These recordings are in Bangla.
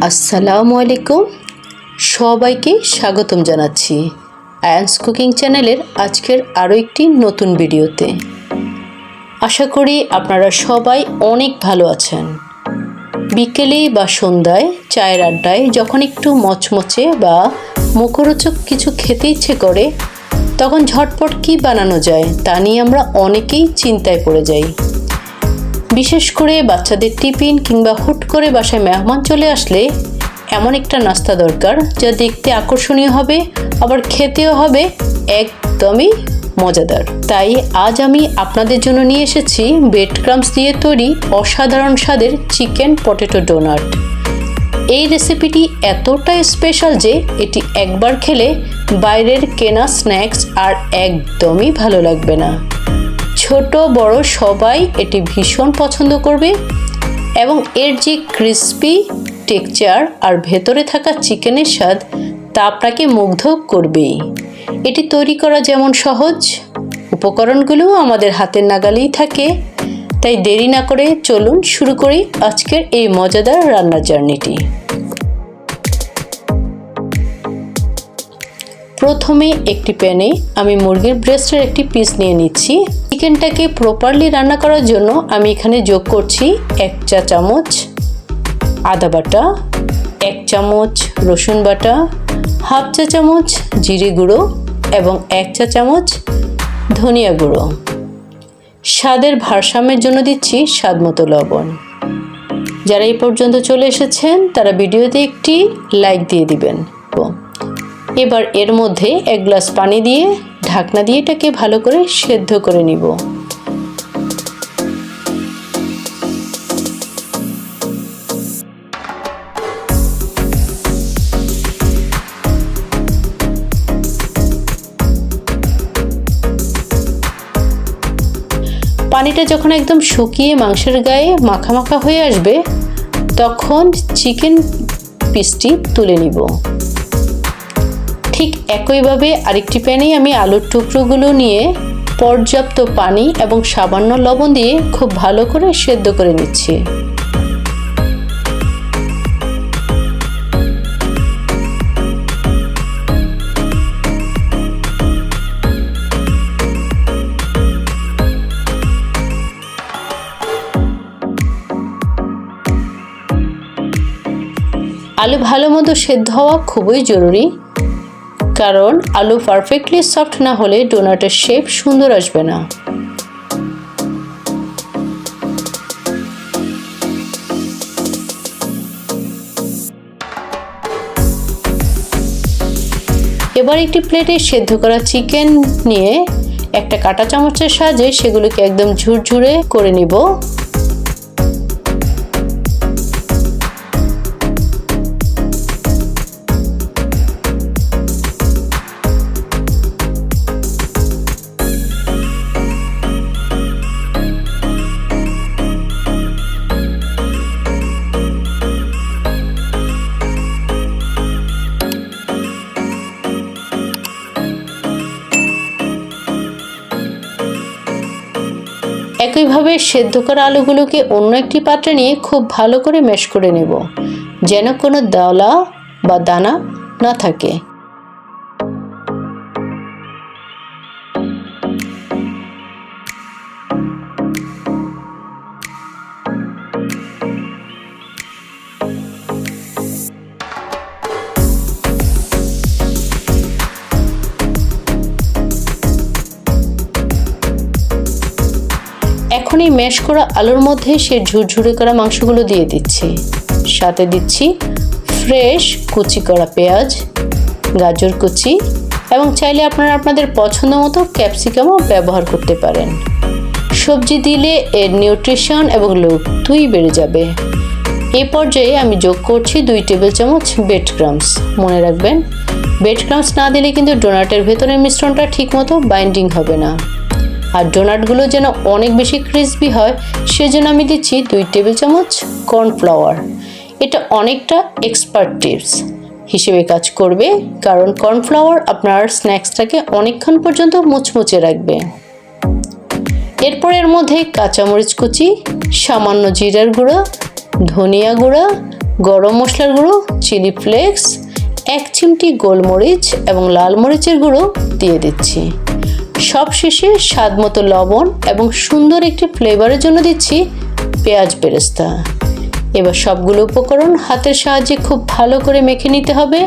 আসসালামু আলাইকুম, সবাইকে স্বাগতম জানাচ্ছি আয়ানস কুকিং চ্যানেলের আজকের আরও একটি নতুন ভিডিওতে। আশা করি আপনারা সবাই অনেক ভালো আছেন। বিকেলে বা সন্ধ্যায় চায়ের আড্ডায় যখন একটু মচমচে বা মুখরোচক কিছু খেতে ইচ্ছে করে, তখন ঝটপট কী বানানো যায় তা নিয়ে আমরা অনেকেই চিন্তায় পড়ে যাই। বিশেষ করে বাচ্চাদের টিফিন কিংবা হুট করে বাসায় মেহমান চলে আসলে এমন একটা নাস্তা দরকার যা দেখতে আকর্ষণীয় হবে, আবার খেতেও হবে একদমই মজাদার। তাই আজ আমি আপনাদের জন্য নিয়ে এসেছি ব্রেড ক্রাম্বস দিয়ে তৈরি অসাধারণ স্বাদের চিকেন পটেটো ডোনাট। এই রেসিপিটি এতটাই স্পেশাল যে এটি একবার খেলে বাইরের কেনা স্ন্যাক্স আর একদমই ভালো লাগবে না। ছোট বড় সবাই এটি ভীষণ পছন্দ করবে এবং এর যে ক্রিস্পি টেক্সচার আর ভেতরে থাকা চিকেনের স্বাদ তা আপনাকে মুগ্ধ করবেই। এটি তৈরি করা যেমন সহজ, উপকরণগুলোও আমাদের হাতের নাগালেই থাকে। তাই দেরি না করে চলুন শুরু করি আজকের এই মজাদার রান্নার জার্নিটি। প্রথমে একটি প্যানে আমি মুরগির ব্রেস্টের একটি পিস নিয়ে নিচ্ছি। চিকেনটাকে প্রপারলি রান্না করার জন্য আমি এখানে যোগ করছি 1 চা চামচ আদা বাটা, 1 চামচ রসুন বাটা, হাফ চা চামচ জিরে গুঁড়ো এবং 1 চা চামচ ধনিয়া গুঁড়ো। স্বাদের ভারসাম্যের জন্য দিচ্ছি স্বাদমতো লবণ। যারা এই পর্যন্ত চলে এসেছেন তারা ভিডিওতে একটি লাইক দিয়ে দিবেন। এবার এর মধ্যে 1 গ্লাস পানি দিয়ে ঢাকনা দিয়ে এটাকে ভালো করে সেদ্ধ করে নিব। পানিটা যখন একদম শুকিয়ে মাংসের গায়ে মাখা মাখা হয়ে আসবে, তখন চিকেন পিসটি তুলে নিব। ঠিক একইভাবে আরেকটি প্যানে আমি আলুর টুকরোগুলো নিয়ে পর্যাপ্ত পানি এবং সামান্য লবণ দিয়ে খুব ভালো করে সেদ্ধ করে নিচ্ছি। আলু ভালো মতো সেদ্ধ হওয়া খুবই জরুরি, কারণ আলু পারফেক্টলি সফট না হলে ডোনাটের শেপ সুন্দর আসবে না। এবার একটি প্লেটে সেদ্ধ করা চিকেন নিয়ে একটা কাঁটা চামচের সাহায্যে সেগুলোকে একদম ঝুরঝুরে করে নিব। একইভাবে সেদ্ধ করা আলুগুলোকে অন্য একটি পাত্রে নিয়ে খুব ভালো করে ম্যাশ করে নেব, যেন কোনো দলা বা দানা না থাকে। এখন এই ম্যাশ করা আলুর মধ্যে সে ঝুরঝুরে করা মাংসগুলো দিয়ে দিচ্ছি। সাথে দিচ্ছি ফ্রেশ কুচি করা পেঁয়াজ, গাজর কুচি এবং চাইলে আপনারা আপনাদের পছন্দ মতো ক্যাপসিকামও ব্যবহার করতে পারেন। সবজি দিলে এর নিউট্রিশন এবং লুক দুই বেড়ে যাবে। এই পর্যায়ে আমি যোগ করছি 2 টেবিল চামচ ব্রেড ক্রাম্বস। মনে রাখবেন, ব্রেড ক্রাম্বস না দিলে কিন্তু ডোনাটের ভেতরের মিশ্রণটা ঠিকমতো বাইন্ডিং হবে না। আর ডোনাটগুলো যেন অনেক বেশি ক্রিসপি হয়, সেজন্য আমি দিচ্ছি 2 টেবিল চামচ কর্নফ্লাওয়ার। এটা অনেকটা এক্সপার্ট টিপস হিসেবে কাজ করবে, কারণ কর্নফ্লাওয়ার আপনার স্ন্যাক্সটাকে অনেকক্ষণ পর্যন্ত মুচমুচে রাখবে। এরপর এর মধ্যে কাঁচামরিচ কুচি, সামান্য জিরার গুঁড়ো ধনিয়া গুঁড়া, গরম মশলার গুঁড়ো, চিলি ফ্লেক্স, 1 চিমটি গোলমরিচ এবং লাল মরিচের গুঁড়ো দিয়ে দিচ্ছি। সবশেষে স্বাদমতো লবণ এবং সুন্দর একটি ফ্লেভারের জন্য দিচ্ছি পেঁয়াজ বেরেস্তা। এবার সবগুলো উপকরণ হাতের সাহায্যে খুব ভালো করে মেখে নিতে হবে।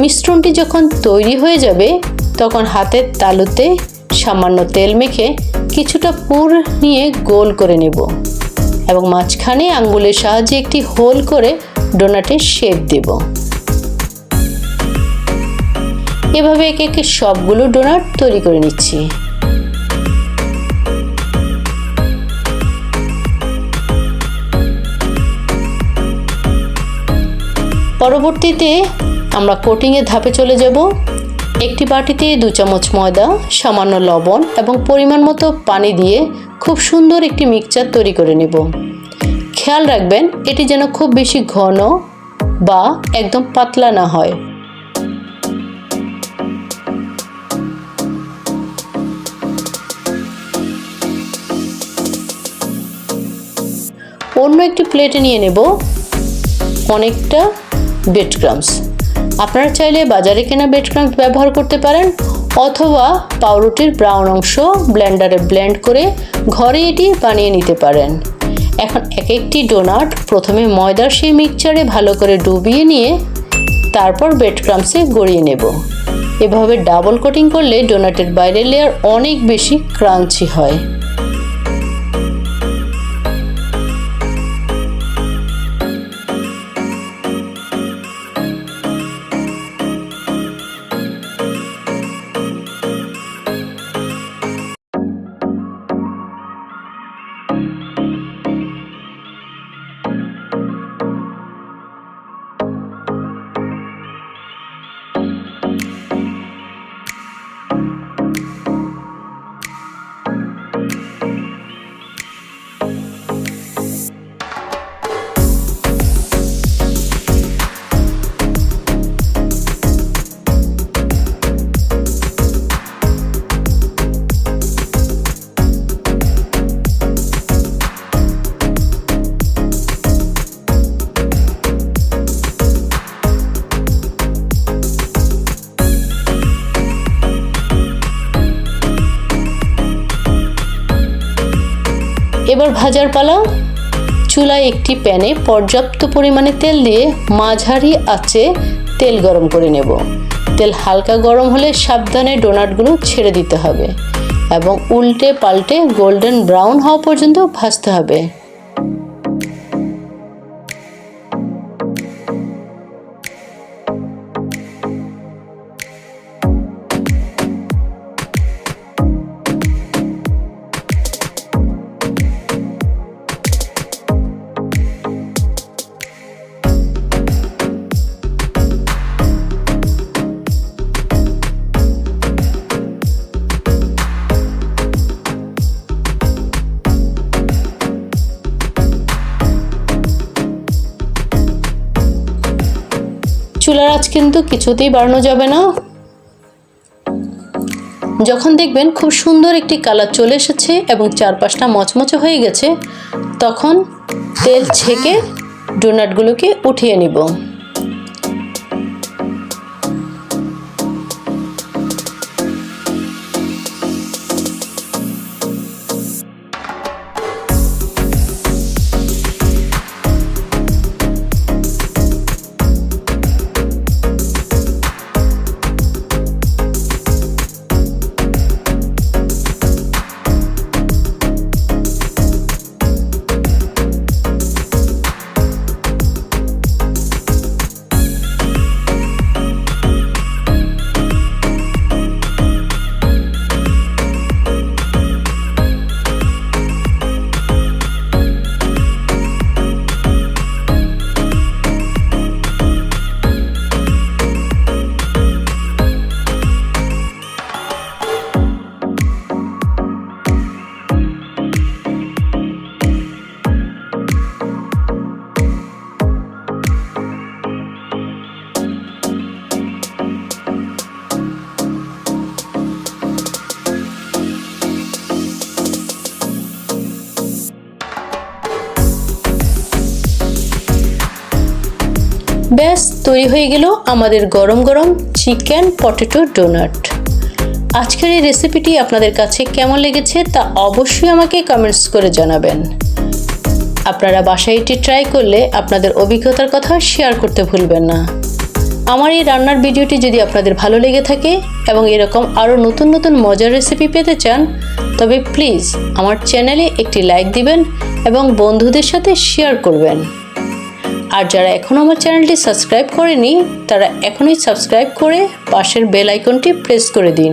মিশ্রণটি যখন তৈরি হয়ে যাবে তখন হাতের তালুতে সামান্য তেল মেখে কিছুটা পুর নিয়ে গোল করে নেব এবং মাঝখানে আঙ্গুলের সাহায্যে একটি হোল করে ডোনাটের শেপ দেব। এভাবে একে একে সবগুলো ডোনাট তৈরি করে নিচ্ছি। পরবর্তীতে আমরা কোটিংয়ের ধাপে চলে যাব। একটি বাটিতে 2 চামচ ময়দা, সামান্য লবণ এবং পরিমাণ মতো পানি দিয়ে খুব সুন্দর একটি মিক্সচার তৈরি করে নেব। খেয়াল রাখবেন এটি যেন খুব বেশি ঘন বা একদম পাতলা না হয়। অন্য একটি প্লেটে নিয়ে নেব অনেকটা ব্রেড ক্রাম্বস। আপনারা চাইলে বাজারে কেনা ব্রেড ক্রাম্বস ব্যবহার করতে পারেন অথবা পাউরুটির ব্রাউন অংশ ব্লেন্ডারে ব্লেন্ড করে ঘরে এটি বানিয়ে নিতে পারেন। এখন এক একটি ডোনাট প্রথমে ময়দার সেই মিক্সচারে ভালো করে ডুবিয়ে নিয়ে তারপর ব্রেড ক্রাম্বসে গড়িয়ে নেব। এভাবে ডাবল কোটিং করলে ডোনাটের বাইরের লেয়ার অনেক বেশি ক্রাঞ্চি হয়। এবার ভাজার পালা। চুলায় একটি প্যানে পর্যাপ্ত পরিমাণে তেল দিয়ে মাঝারি আঁচে তেল গরম করে নেব। তেল হালকা গরম হলে সাবধানে ডোনাটগুলো ছেড়ে দিতে হবে এবং উল্টে পাল্টে গোল্ডেন ব্রাউন হওয়া পর্যন্ত ভাজতে হবে। চুলার আঁচ কিন্তু কিছুতেই বাড়ানো যাবে না। যখন দেখবেন খুব সুন্দর একটি কালার চলে এসেছে এবং চারপাশটা মচমচে হয়ে গেছে তখন তেল ছেঁকে ডোনাটগুলোকে উঠিয়ে নিব। ব্যাস তৈরি হয়ে গেল আমাদের গরম গরম চিকেন পটেটো ডোনাট। আজকের এই রেসিপিটি আপনাদের কাছে কেমন লেগেছে তা অবশ্যই আমাকে কমেন্টস করে জানাবেন। আপনারা বাসায় এটি ট্রাই করলে আপনাদের অভিজ্ঞতার কথা শেয়ার করতে ভুলবেন না। আমার এই রান্নার ভিডিওটি যদি আপনাদের ভালো লেগে থাকে এবং এরকম আরও নতুন নতুন মজার রেসিপি পেতে চান তবে প্লিজ আমার চ্যানেলে একটি লাইক দিবেন এবং বন্ধুদের সাথে শেয়ার করবেন। আর যারা এখনও আমার চ্যানেলটি সাবস্ক্রাইব করেনি তারা এখনই সাবস্ক্রাইব করে পাশের বেল আইকনটি প্রেস করে দিন,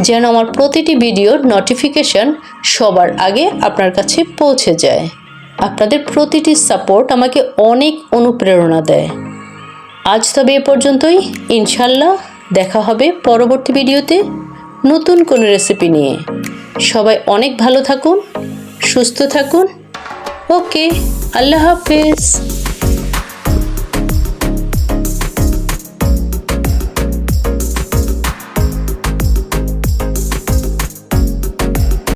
যেন আমার প্রতিটি ভিডিওর নোটিফিকেশন সবার আগে আপনার কাছে পৌঁছে যায়। আপনাদের প্রতিটি সাপোর্ট আমাকে অনেক অনুপ্রেরণা দেয়। আজ তবে এ পর্যন্তই। ইনশাল্লাহ দেখা হবে পরবর্তী ভিডিওতে নতুন কোনো রেসিপি নিয়ে। সবাই অনেক ভালো থাকুন, সুস্থ থাকুন। ওকে, আল্লাহ হাফেজ।